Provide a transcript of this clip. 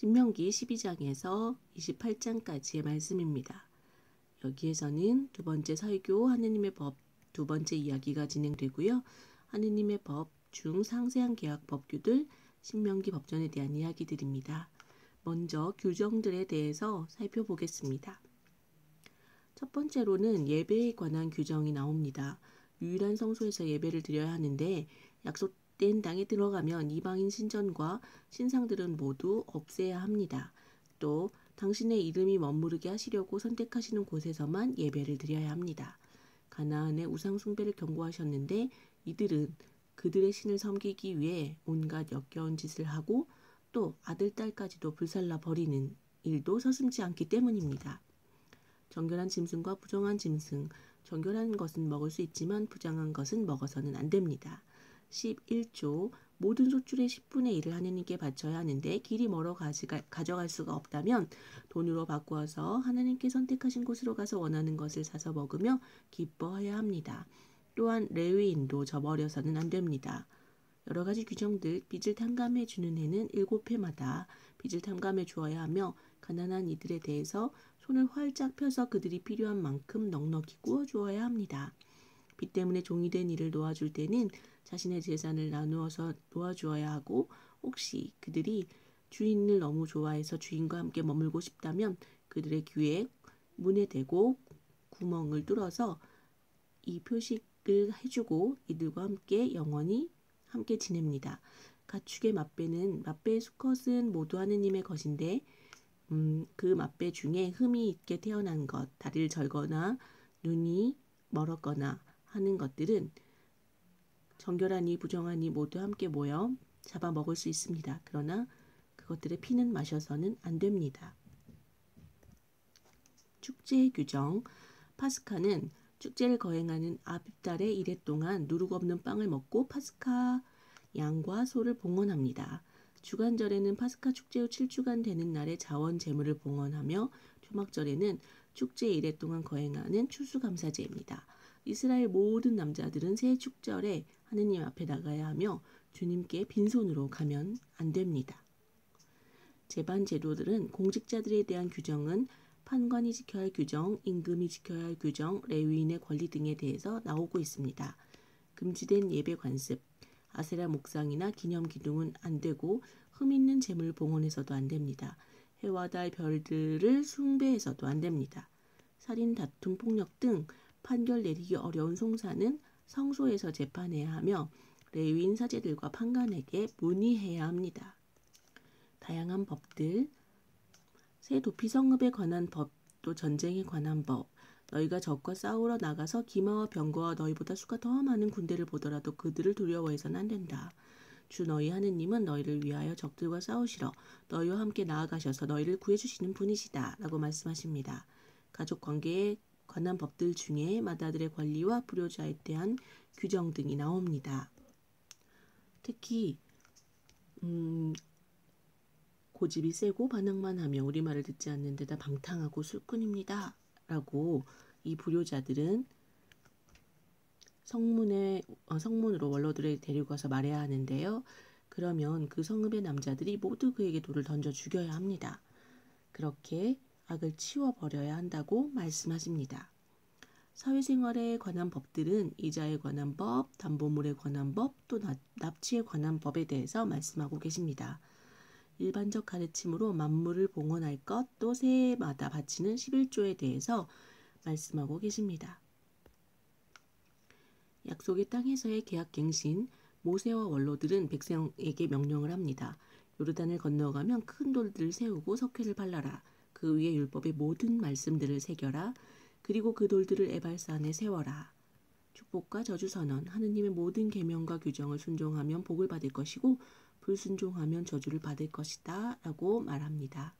신명기 12장에서 28장까지의 말씀입니다. 여기에서는 두 번째 설교 하느님의 법 두 번째 이야기가 진행되고요. 하느님의 법 중 상세한 계약 법규들 신명기 법전에 대한 이야기들입니다. 먼저 규정들에 대해서 살펴보겠습니다. 첫 번째로는 예배에 관한 규정이 나옵니다. 유일한 성소에서 예배를 드려야 하는데 약속된 땅에 들어가면 이방인 신전과 신상들은 모두 없애야 합니다. 또 당신의 이름이 머무르게 하시려고 선택하시는 곳에서만 예배를 드려야 합니다. 가나안의 우상 숭배를 경고하셨는데 이들은 그들의 신을 섬기기 위해 온갖 역겨운 짓을 하고 또 아들, 딸까지도 불살라 버리는 일도 서슴지 않기 때문입니다. 정결한 짐승과 부정한 짐승, 정결한 것은 먹을 수 있지만 부정한 것은 먹어서는 안 됩니다. 11조 모든 소출의 10분의 1을 하느님께 바쳐야 하는데 길이 멀어 가져갈 수가 없다면 돈으로 바꾸어서 하나님께 선택하신 곳으로 가서 원하는 것을 사서 먹으며 기뻐해야 합니다. 또한 레위인도 저버려서는 안 됩니다. 여러 가지 규정들, 빚을 탕감해 주는 해는 7해마다 빚을 탕감해 주어야 하며 가난한 이들에 대해서 손을 활짝 펴서 그들이 필요한 만큼 넉넉히 구워 주어야 합니다. 빚 때문에 종이 된 이를 놓아줄 때는 자신의 재산을 나누어서 놓아주어야 하고 혹시 그들이 주인을 너무 좋아해서 주인과 함께 머물고 싶다면 그들의 귀에 문에 대고 구멍을 뚫어서 이 표식을 해주고 이들과 함께 영원히 함께 지냅니다. 가축의 맛배의 수컷은 모두 하느님의 것인데 그 맛배 중에 흠이 있게 태어난 것, 다리를 절거나 눈이 멀었거나 하는 것들은 정결하니 부정하니 모두 함께 모여 잡아먹을 수 있습니다. 그러나 그것들의 피는 마셔서는 안 됩니다. 축제의 규정. 파스카는 축제를 거행하는 아빕달의 이래 동안 누룩 없는 빵을 먹고 파스카 양과 소를 봉헌합니다. 주간절에는 파스카 축제 후 7주간 되는 날에 자원 제물을 봉헌하며 초막절에는 축제 이래 동안 거행하는 추수감사제입니다. 이스라엘 모든 남자들은 새 축절에 하느님 앞에 나가야 하며 주님께 빈손으로 가면 안 됩니다. 제반 제도들은 공직자들에 대한 규정은 판관이 지켜야 할 규정, 임금이 지켜야 할 규정, 레위인의 권리 등에 대해서 나오고 있습니다. 금지된 예배 관습, 아세라 목상이나 기념 기둥은 안 되고 흠 있는 제물 봉헌해서도 안 됩니다. 해와 달, 별들을 숭배해서도 안 됩니다. 살인, 다툼, 폭력 등 판결 내리기 어려운 송사는 성소에서 재판해야 하며 레위인 사제들과 판관에게 문의해야 합니다. 다양한 법들, 새 도피 성읍에 관한 법, 또 전쟁에 관한 법, 너희가 적과 싸우러 나가서 기마와 병거와 너희보다 수가 더 많은 군대를 보더라도 그들을 두려워해서는 안 된다. 주 너희 하느님은 너희를 위하여 적들과 싸우시러 너희와 함께 나아가셔서 너희를 구해주시는 분이시다 라고 말씀하십니다. 가족관계에 관한 법들 중에 맏아들의 권리와 불효자에 대한 규정 등이 나옵니다. 특히 고집이 세고 반항만 하며 우리 말을 듣지 않는 데다 방탕하고 술꾼입니다 라고 이 불효자들은 성문으로 원로들을 데리고 가서 말해야 하는데요. 그러면 그 성읍의 남자들이 모두 그에게 돌을 던져 죽여야 합니다. 그렇게 악을 치워버려야 한다고 말씀하십니다. 사회생활에 관한 법들은 이자에 관한 법, 담보물에 관한 법, 또 납치에 관한 법에 대해서 말씀하고 계십니다. 일반적 가르침으로 만물을 봉헌할 것, 또 새해마다 바치는 11조에 대해서 말씀하고 계십니다. 약속의 땅에서의 계약갱신, 모세와 원로들은 백성에게 명령을 합니다. 요르단을 건너가면 큰 돌들을 세우고 석회를 발라라. 그 위에 율법의 모든 말씀들을 새겨라. 그리고 그 돌들을 에발산에 세워라. 축복과 저주 선언, 하느님의 모든 계명과 규정을 순종하면 복을 받을 것이고 불순종하면 저주를 받을 것이다 라고 말합니다.